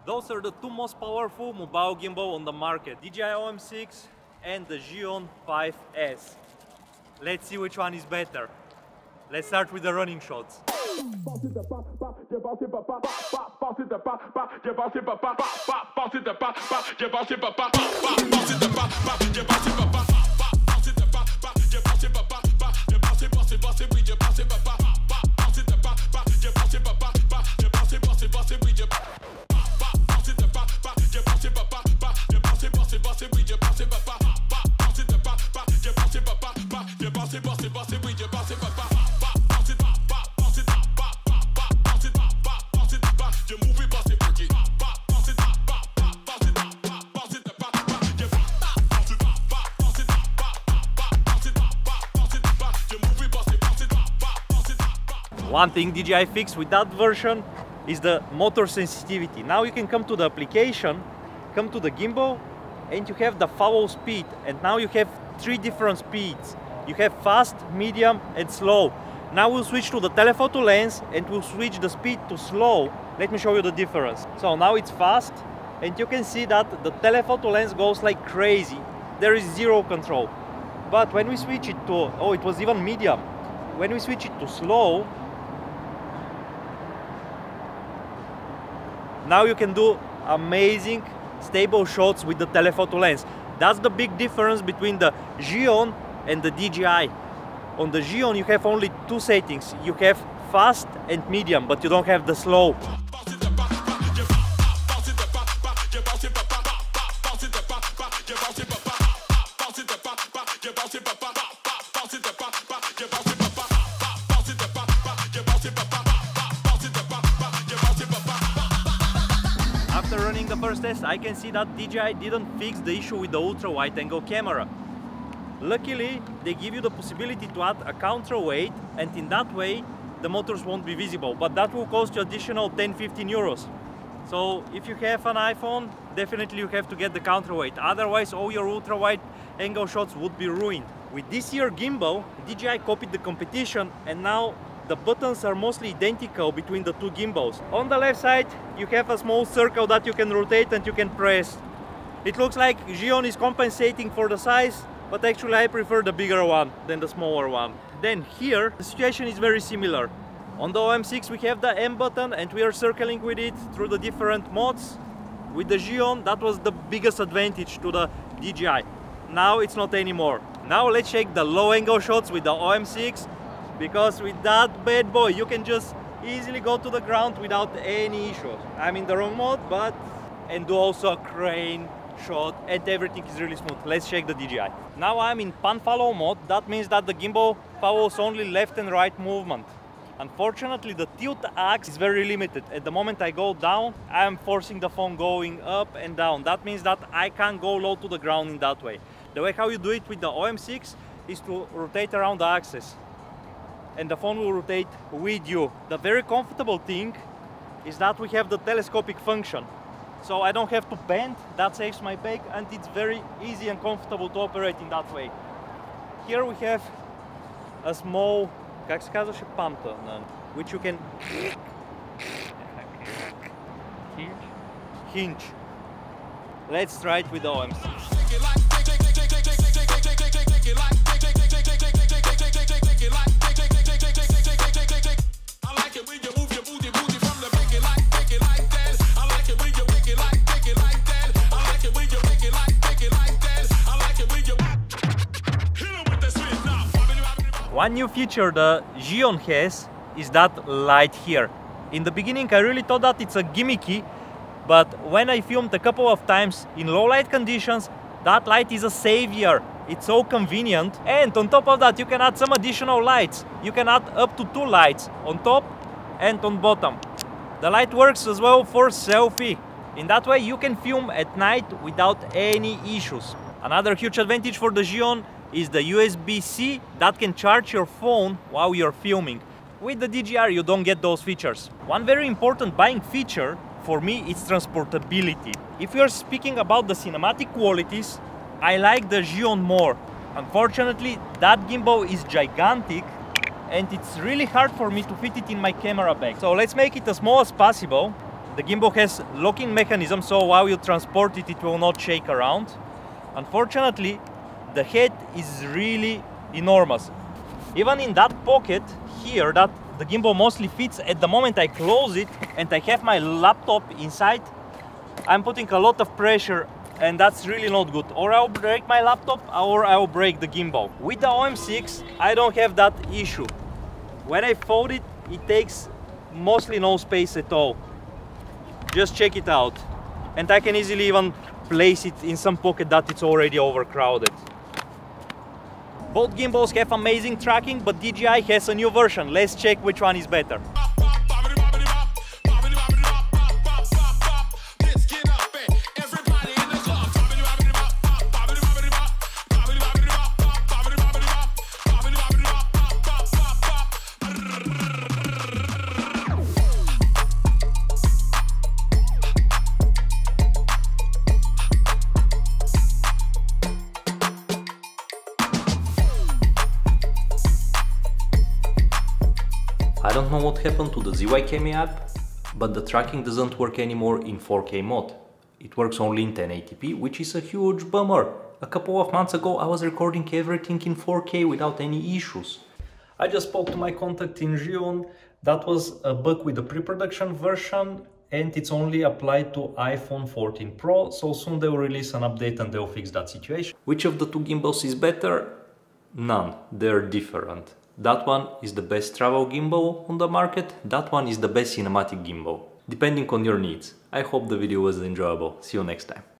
Those are the two most powerful mobile gimbal on the market, DJI OM6 and the Zhiyun 5S. Let's see which one is better. Let's start with the running shots. One thing DJI fixed with that version is the motor sensitivity. Now you can come to the application, come to the gimbal, and you have the follow speed. And now you have three different speeds. You have fast, medium, and slow. Now we'll switch to the telephoto lens and we'll switch the speed to slow. Let me show you the difference. So now it's fast, and you can see that the telephoto lens goes like crazy. There is zero control. But when we switch it to, oh, it was even medium. When we switch it to slow, now you can do amazing stable shots with the telephoto lens. That's the big difference between the Zhiyun and the DJI. On the Zhiyun you have only two settings. You have fast and medium, but you don't have the slow. After running the first test, I can see that DJI didn't fix the issue with the ultra-wide angle camera. Luckily, they give you the possibility to add a counterweight, and in that way the motors won't be visible, but that will cost you additional 10-15 euros. So if you have an iPhone, definitely you have to get the counterweight, otherwise all your ultra-wide angle shots would be ruined. With this year gimbal, DJI copied the competition, and now the buttons are mostly identical between the two gimbals. On the left side you have a small circle that you can rotate and you can press. It looks like Zhiyun is compensating for the size, but actually I prefer the bigger one than the smaller one. Then here the situation is very similar. On the OM6 we have the M button and we are circling with it through the different modes. With the Zhiyun that was the biggest advantage to the DJI. Now it's not anymore. Now let's check the low angle shots with the OM6, because with that bad boy you can just easily go to the ground without any issues. I'm in the wrong mode, but and do also a crane shot, and everything is really smooth. Let's check the DJI. Now I'm in pan follow mode. That means that the gimbal follows only left and right movement. Unfortunately the tilt axis is very limited. At the moment I go down, I'm forcing the phone going up and down. That means that I can't go low to the ground in that way. The way how you do it with the OM6 is to rotate around the axis, and the phone will rotate with you. The very comfortable thing is that we have the telescopic function. So I don't have to bend, that saves my back, and it's very easy and comfortable to operate in that way. Here we have a small, как се казваше, памта, which you can hinge. Let's try it with the OM6. One new feature the Zhiyun has is that light here. In the beginning I really thought that it's a gimmicky, but when I filmed a couple of times in low light conditions, that light is a savior. It's so convenient, and on top of that you can add some additional lights. You can add up to 2 lights on top and on bottom. The light works as well for selfie. In that way you can film at night without any issues. Another huge advantage for the Zhiyun is the USB-C that can charge your phone while you're filming. With the DJI you don't get those features. One very important buying feature for me is transportability. If we are speaking about the cinematic qualities, I like the Zhiyun more. Unfortunately, that gimbal is gigantic and it's really hard for me to fit it in my camera bag. So let's make it as small as possible. The gimbal has locking mechanism, so while you transport it, it will not shake around. Unfortunately, the head is really enormous. Even in that pocket here that the gimbal mostly fits, at the moment I close it and I have my laptop inside, I'm putting a lot of pressure, and that's really not good. Or I'll break my laptop or I'll break the gimbal. With the OM6, I don't have that issue. When I fold it, it takes mostly no space at all. Just check it out. And I can easily even place it in some pocket that it's already overcrowded. Both gimbals have amazing tracking, but DJI has a new version. Let's check which one is better. I don't know what happened to the ZY app, but the tracking doesn't work anymore in 4K mode. It works only in 1080p, which is a huge bummer. A couple of months ago I was recording everything in 4K without any issues. I just spoke to my contact in Zhiyun. That was a bug with the pre-production version, and it's only applied to iPhone 14 Pro, so soon they will release an update and they'll fix that situation. Which of the two gimbals is better? None. They're different. That one is the best travel gimbal on the market, that one is the best cinematic gimbal, depending on your needs. I hope the video was enjoyable. See you next time.